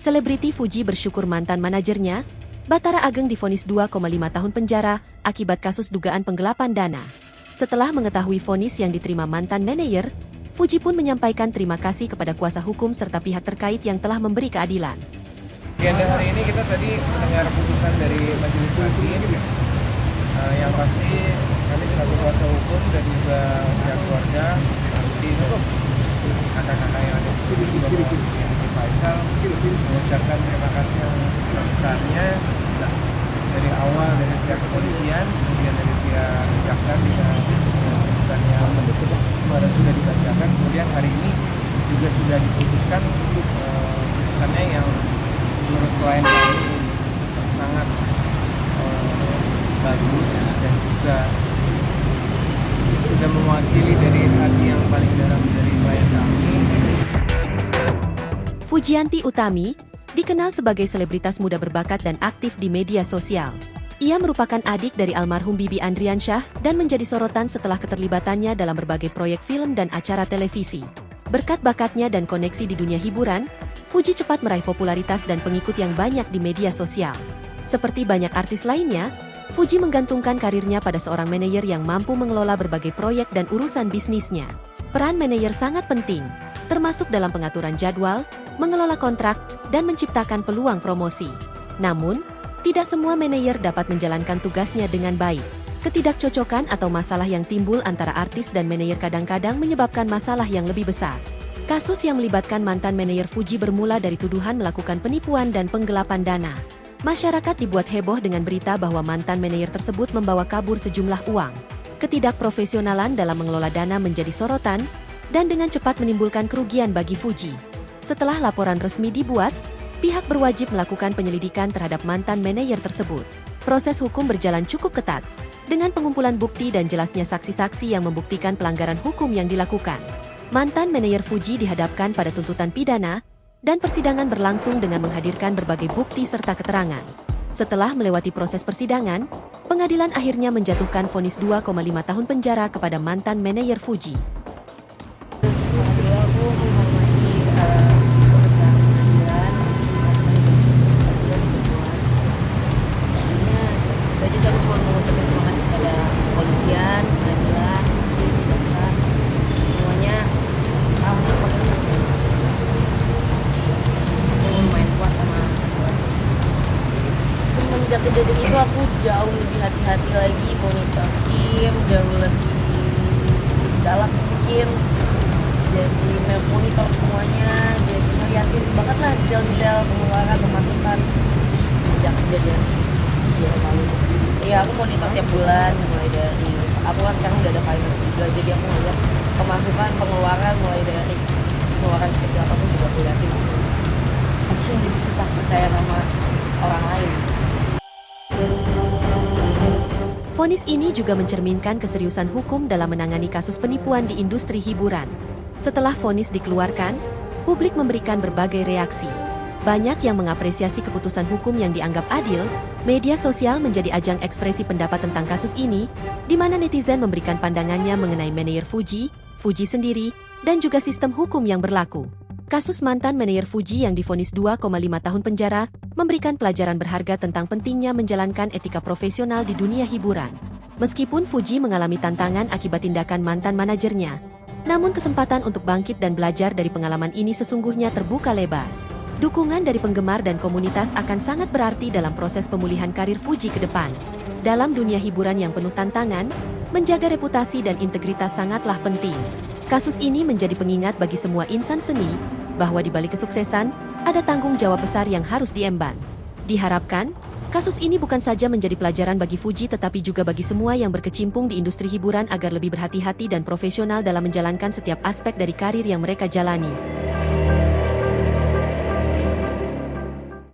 Selebriti Fuji bersyukur mantan manajernya, Bathara Ageng divonis 2,5 tahun penjara akibat kasus dugaan penggelapan dana. Setelah mengetahui vonis yang diterima mantan manajer, Fuji pun menyampaikan terima kasih kepada kuasa hukum serta pihak terkait yang telah memberi keadilan. Agenda hari ini kita tadi mendengar putusan dari majelis hakim. Yang pasti kami selaku kuasa hukum dan juga pihak keluarga tim kakak-kakak yang ada di sini juga Pak Faisal mengucapkan terima kasih yang sebesar-besarnya dari awal dari pihak kepolisian, kemudian dari pihak jaksa dengan tuntutan yang kemarin sudah dibacakan, kemudian hari ini juga sudah diputuskan putusannya yang menurut klien kami sangat bagus dan juga sudah mewakili dari hati yang paling dalam dari klien kami. Fujianti Utami dikenal sebagai selebritas muda berbakat dan aktif di media sosial. Ia merupakan adik dari almarhum Bibi Andriansyah dan menjadi sorotan setelah keterlibatannya dalam berbagai proyek film dan acara televisi. Berkat bakatnya dan koneksi di dunia hiburan, Fuji cepat meraih popularitas dan pengikut yang banyak di media sosial. Seperti banyak artis lainnya, Fuji menggantungkan karirnya pada seorang manajer yang mampu mengelola berbagai proyek dan urusan bisnisnya. Peran manajer sangat penting, termasuk dalam pengaturan jadwal, mengelola kontrak, dan menciptakan peluang promosi. Namun, tidak semua manajer dapat menjalankan tugasnya dengan baik. Ketidakcocokan atau masalah yang timbul antara artis dan manajer kadang-kadang menyebabkan masalah yang lebih besar. Kasus yang melibatkan mantan manajer Fuji bermula dari tuduhan melakukan penipuan dan penggelapan dana. Masyarakat dibuat heboh dengan berita bahwa mantan manajer tersebut membawa kabur sejumlah uang. Ketidakprofesionalan dalam mengelola dana menjadi sorotan, dan dengan cepat menimbulkan kerugian bagi Fuji. Setelah laporan resmi dibuat, pihak berwajib melakukan penyelidikan terhadap mantan manajer tersebut. Proses hukum berjalan cukup ketat, dengan pengumpulan bukti dan jelasnya saksi-saksi yang membuktikan pelanggaran hukum yang dilakukan. Mantan manajer Fuji dihadapkan pada tuntutan pidana, dan persidangan berlangsung dengan menghadirkan berbagai bukti serta keterangan. Setelah melewati proses persidangan, pengadilan akhirnya menjatuhkan vonis 2,5 tahun penjara kepada mantan manajer Fuji. Sejak kejadian itu aku jauh lebih hati-hati lagi, monitor tim, jauh lebih dalam mungkin, jadi monitor semuanya, jadi ngeliatin banget lah detail-detail pengeluaran, pemasukan sejak kejadian lalu. Iya, aku monitor tiap bulan, mulai dari aku kan sekarang udah ada finance juga, jadi aku ngeliat pemasukan, pengeluaran, mulai dari pengeluaran sekecil apapun juga aku liatin. Saking jadi susah percaya sama orang lain. Vonis ini juga mencerminkan keseriusan hukum dalam menangani kasus penipuan di industri hiburan. Setelah vonis dikeluarkan, publik memberikan berbagai reaksi. Banyak yang mengapresiasi keputusan hukum yang dianggap adil. Media sosial menjadi ajang ekspresi pendapat tentang kasus ini, di mana netizen memberikan pandangannya mengenai manajer Fuji, Fuji sendiri, dan juga sistem hukum yang berlaku. Kasus mantan manajer Fuji yang divonis 2,5 tahun penjara memberikan pelajaran berharga tentang pentingnya menjalankan etika profesional di dunia hiburan. Meskipun Fuji mengalami tantangan akibat tindakan mantan manajernya, namun kesempatan untuk bangkit dan belajar dari pengalaman ini sesungguhnya terbuka lebar. Dukungan dari penggemar dan komunitas akan sangat berarti dalam proses pemulihan karir Fuji ke depan. Dalam dunia hiburan yang penuh tantangan, menjaga reputasi dan integritas sangatlah penting. Kasus ini menjadi pengingat bagi semua insan seni, bahwa di balik kesuksesan, ada tanggung jawab besar yang harus diemban. Diharapkan, kasus ini bukan saja menjadi pelajaran bagi Fuji tetapi juga bagi semua yang berkecimpung di industri hiburan agar lebih berhati-hati dan profesional dalam menjalankan setiap aspek dari karir yang mereka jalani.